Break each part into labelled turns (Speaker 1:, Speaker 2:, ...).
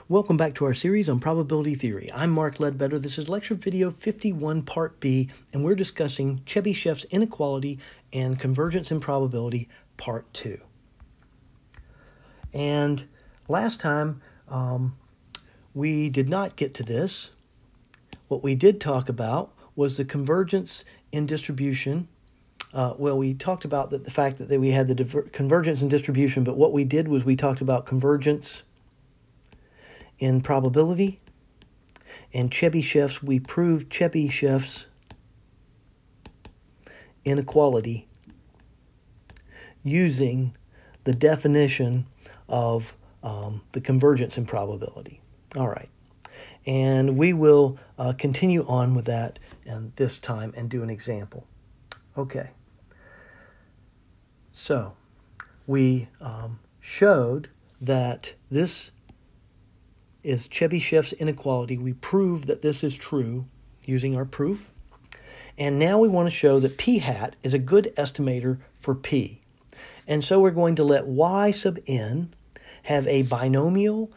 Speaker 1: Welcome back to our series on probability theory. I'm Mark Ledbetter. This is lecture video 51, part B, and we're discussing Chebyshev's inequality and convergence in probability, part 2. And last time, we did not get to this. What we did talk about was the convergence in distribution. We talked about the fact that we had the convergence in distribution, but what we did was we talked about convergence in probability, and Chebyshev's, we proved Chebyshev's inequality using the definition of the convergence in probability. All right, and we will continue on with that and this time and do an example. Okay, so we showed that this is Chebyshev's inequality. We proved that this is true using our proof. And now we want to show that p hat is a good estimator for p. And so we're going to let y sub n have a binomial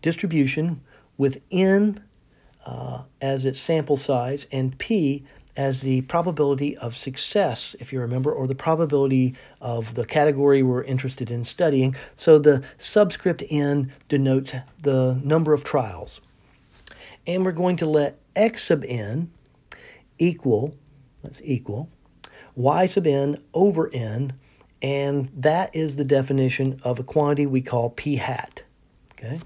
Speaker 1: distribution with n as its sample size and p as the probability of success, if you remember, or the probability of the category we're interested in studying. So the subscript n denotes the number of trials. And we're going to let x sub n equal, let's equal, y sub n over n, and that is the definition of a quantity we call p hat, okay?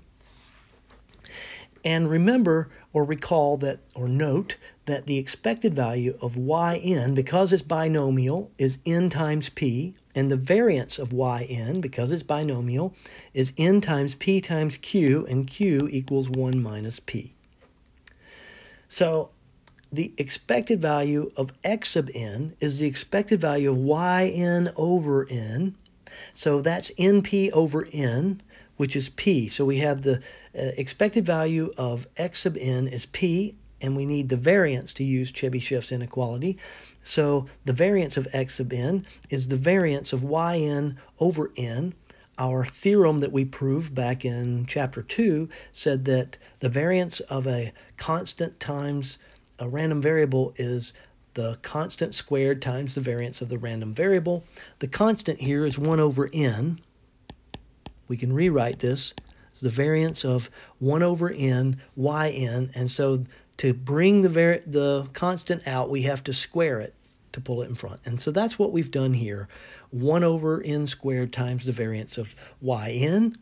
Speaker 1: And remember or recall that, or note that the expected value of yn, because it's binomial, is n times p, and the variance of yn, because it's binomial, is n times p times q, and q equals 1 minus p. So the expected value of x sub n is the expected value of yn over n, so that's np over n, which is p. So we have the expected value of x sub n is p, and we need the variance to use Chebyshev's inequality. So the variance of x sub n is the variance of yn over n. Our theorem that we proved back in chapter 2 said that the variance of a constant times a random variable is the constant squared times the variance of the random variable. The constant here is 1 over n. We can rewrite this as the variance of 1 over n yn, and so to bring the constant out, we have to square it to pull it in front. And so that's what we've done here. 1 over n squared times the variance of yn,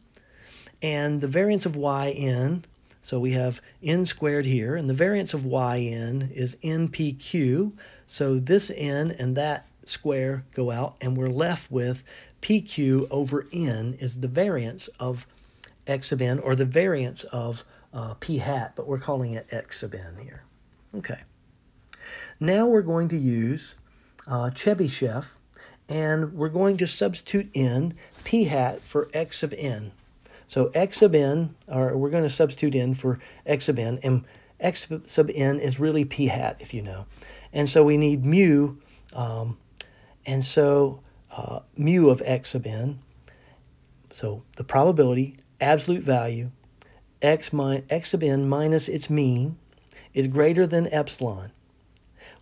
Speaker 1: and the variance of yn, so we have n squared here, and the variance of yn is npq, so this n and that square go out, and we're left with pq over n is the variance of x sub n, or the variance of p hat, but we're calling it x sub n here. Okay. Now we're going to use Chebyshev, and we're going to substitute in p hat for x sub n. So x sub n, or we're going to substitute in for x sub n, and x sub n is really p hat, if you know. And so we need mu, and so mu of x sub n, so the probability, absolute value, x sub n minus its mean is greater than epsilon.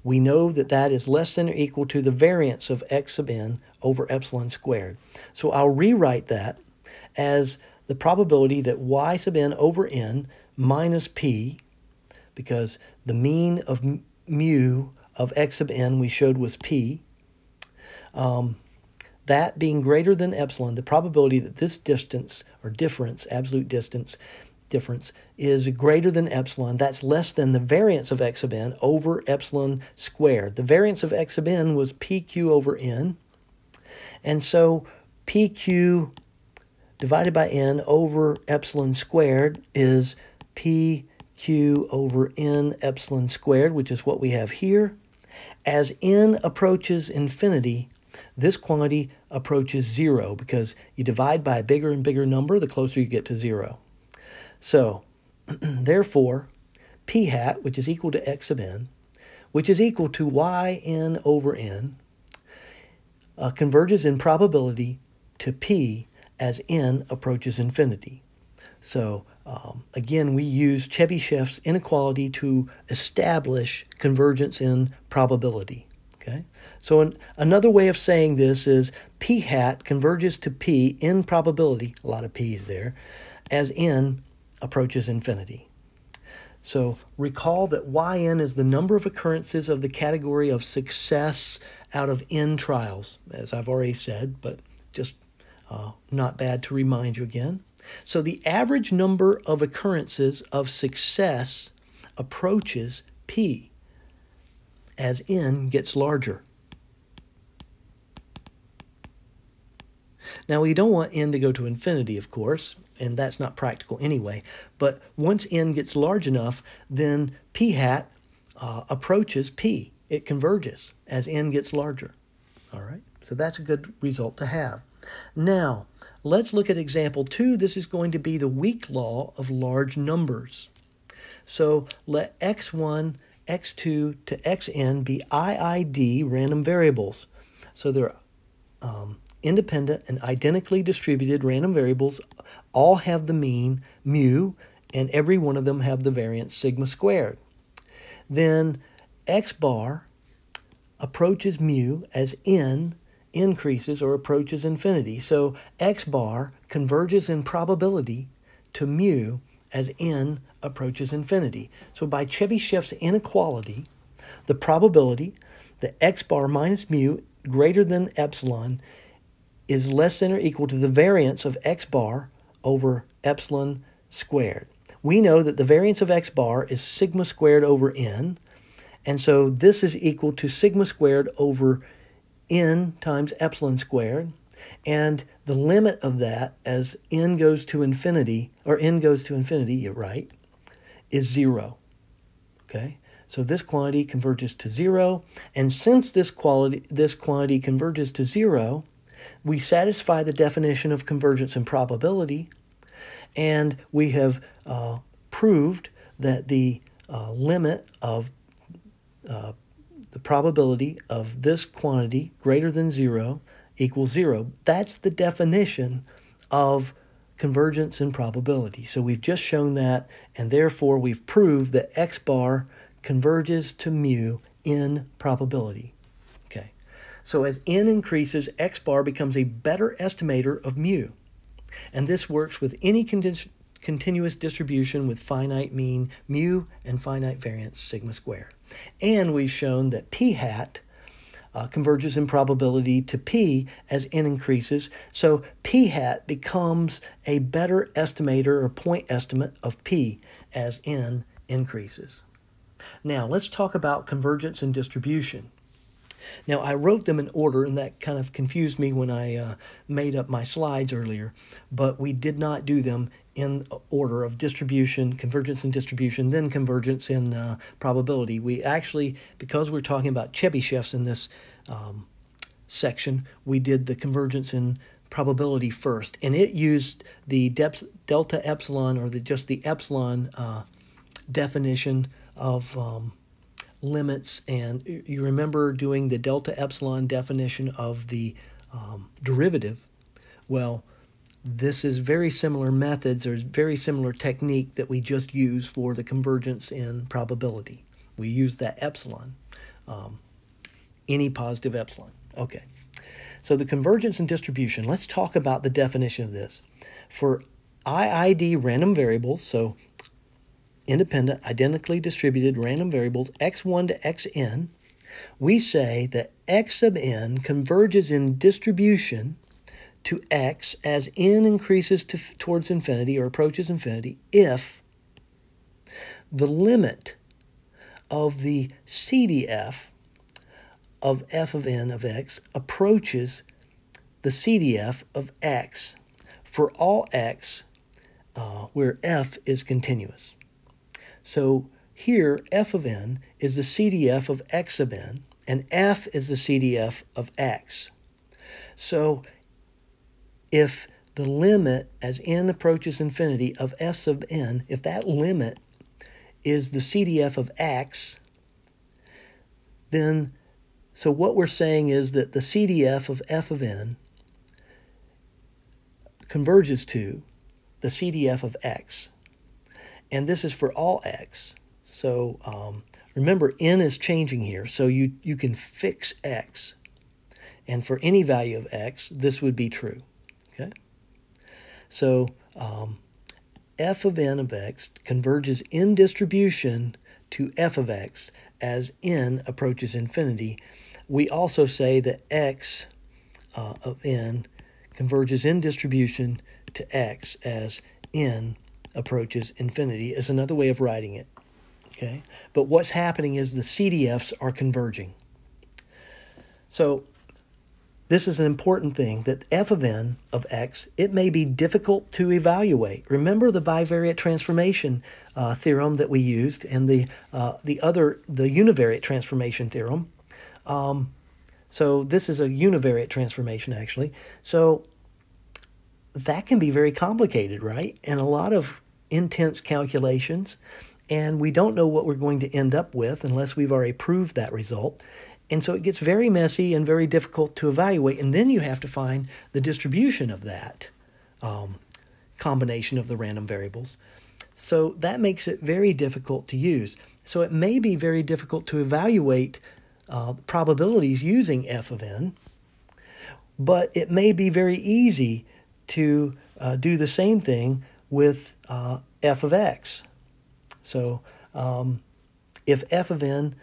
Speaker 1: We know that that is less than or equal to the variance of x sub n over epsilon squared. So I'll rewrite that as the probability that y sub n over n minus p, because the mean of mu of x sub n we showed was p, that being greater than epsilon, the probability that this distance or difference, absolute distance difference, is greater than epsilon, that's less than the variance of x sub n over epsilon squared. The variance of x sub n was pq over n, and so pq divided by n over epsilon squared is pq over n epsilon squared, which is what we have here. As n approaches infinity, this quantity approaches 0, because you divide by a bigger and bigger number the closer you get to 0. So, therefore, p hat, which is equal to x sub n, which is equal to yn over n, converges in probability to p as n approaches infinity. So again, we use Chebyshev's inequality to establish convergence in probability. Okay? So another way of saying this is p hat converges to p in probability, a lot of p's there, as n approaches infinity. So recall that yn is the number of occurrences of the category of success out of n trials, as I've already said, but just not bad to remind you again. So the average number of occurrences of success approaches p as n gets larger. Now, we don't want n to go to infinity, of course, and that's not practical anyway. But once n gets large enough, then p hat approaches p. It converges as n gets larger. All right, so that's a good result to have. Now, let's look at example 2. This is going to be the weak law of large numbers. So let x1, x2 to xn be IID random variables. So they're independent and identically distributed random variables, all have the mean mu, and every one of them have the variance sigma squared. Then x bar approaches mu as n increases or approaches infinity. So x bar converges in probability to mu as n approaches infinity. So by Chebyshev's inequality, the probability that x bar minus mu greater than epsilon is less than or equal to the variance of x bar over epsilon squared. We know that the variance of x bar is sigma squared over n, and so this is equal to sigma squared over n times epsilon squared, and the limit of that as n goes to infinity, or n goes to infinity, you're right, is 0. Okay? So this quantity converges to 0, and since this quantity converges to 0, we satisfy the definition of convergence and probability, and we have proved that the limit of the probability of this quantity greater than 0 equals 0. That's the definition of convergence and probability. So we've just shown that, and therefore we've proved that x bar converges to mu in probability. Okay. So as n increases, x bar becomes a better estimator of mu. And this works with any continuous distribution with finite mean mu and finite variance sigma squared. And we've shown that p hat converges in probability to p as n increases. So p hat becomes a better estimator or point estimate of p as n increases. Now let's talk about convergence and distribution. Now, I wrote them in order, and that kind of confused me when I made up my slides earlier, but we did not do them in order of distribution, convergence and distribution, then convergence and probability. We actually, because we're talking about Chebyshevs in this section, we did the convergence and probability first, and it used the delta epsilon, or just the epsilon definition of limits, and you remember doing the delta epsilon definition of the derivative. Well, this is very similar methods, or very similar technique that we just use for the convergence in probability. We use that epsilon, any positive epsilon. Okay, so the convergence and distribution, let's talk about the definition of this. For IID random variables, so independent, identically distributed random variables, x1 to xn, we say that x sub n converges in distribution to x as n increases towards infinity or approaches infinity if the limit of the CDF of f of n of x approaches the CDF of x for all x where f is continuous. So here, f of n is the CDF of x sub n, and f is the CDF of x. So if the limit as n approaches infinity of f sub n, if that limit is the CDF of x, then, so what we're saying is that the CDF of f of n converges to the CDF of x. And this is for all x. So remember, n is changing here, so you can fix x. And for any value of x, this would be true. Okay? So f of n of x converges in distribution to f of x as n approaches infinity. We also say that x of n converges in distribution to x as n approaches infinity is another way of writing it. Okay? But what's happening is the CDFs are converging. So this is an important thing, that f of n of x, it may be difficult to evaluate. Remember the bivariate transformation theorem that we used, and the univariate transformation theorem. So this is a univariate transformation, actually. So that can be very complicated, right? And a lot of intense calculations, and we don't know what we're going to end up with unless we've already proved that result. And so it gets very messy and very difficult to evaluate, and then you have to find the distribution of that combination of the random variables. So that makes it very difficult to use. So it may be very difficult to evaluate probabilities using f of n, but it may be very easy to do the same thing with f of x. So if f of n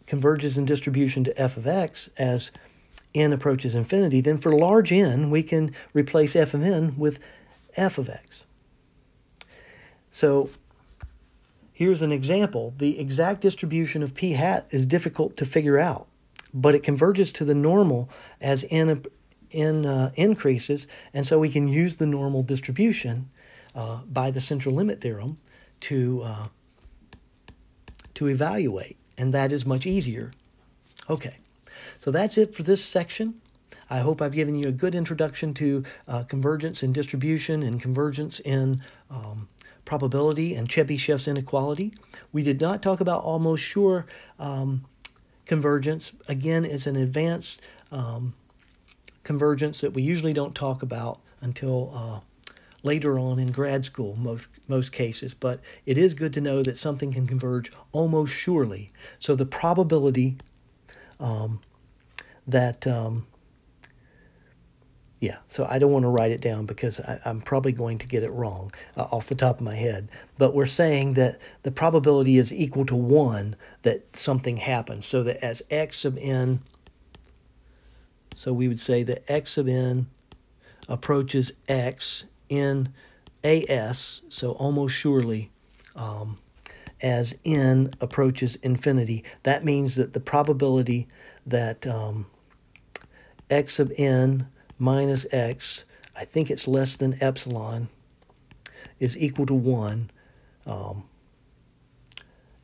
Speaker 1: converges in distribution to f of x as n approaches infinity, then for large n, we can replace f of n with f of x. So here's an example. The exact distribution of p hat is difficult to figure out, but it converges to the normal as n increases, and so we can use the normal distribution by the central limit theorem to evaluate, and that is much easier. Okay, so that's it for this section. I hope I've given you a good introduction to convergence in distribution and convergence in probability and Chebyshev's inequality. We did not talk about almost sure convergence. Again, it's an advanced convergence that we usually don't talk about until later on in grad school, most cases. But it is good to know that something can converge almost surely. So the probability yeah, so I don't want to write it down because I'm probably going to get it wrong off the top of my head. But we're saying that the probability is equal to 1 that something happens. So that as x of n, so we would say that x of n approaches x in as, so almost surely, as n approaches infinity. That means that the probability that x of n minus x, I think it's less than epsilon, is equal to 1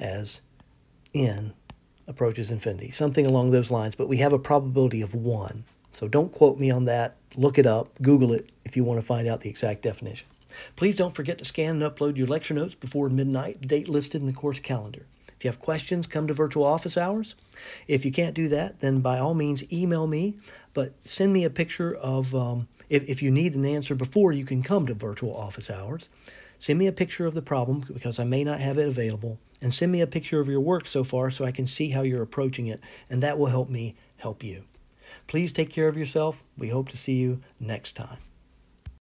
Speaker 1: as n approaches infinity. Something along those lines, but we have a probability of 1. So don't quote me on that. Look it up. Google it if you want to find out the exact definition. Please don't forget to scan and upload your lecture notes before midnight, date listed in the course calendar. If you have questions, come to virtual office hours. If you can't do that, then by all means email me, but send me a picture of, if you need an answer before you can come to virtual office hours, send me a picture of the problem because I may not have it available, and send me a picture of your work so far so I can see how you're approaching it, and that will help me help you. Please take care of yourself. We hope to see you next time.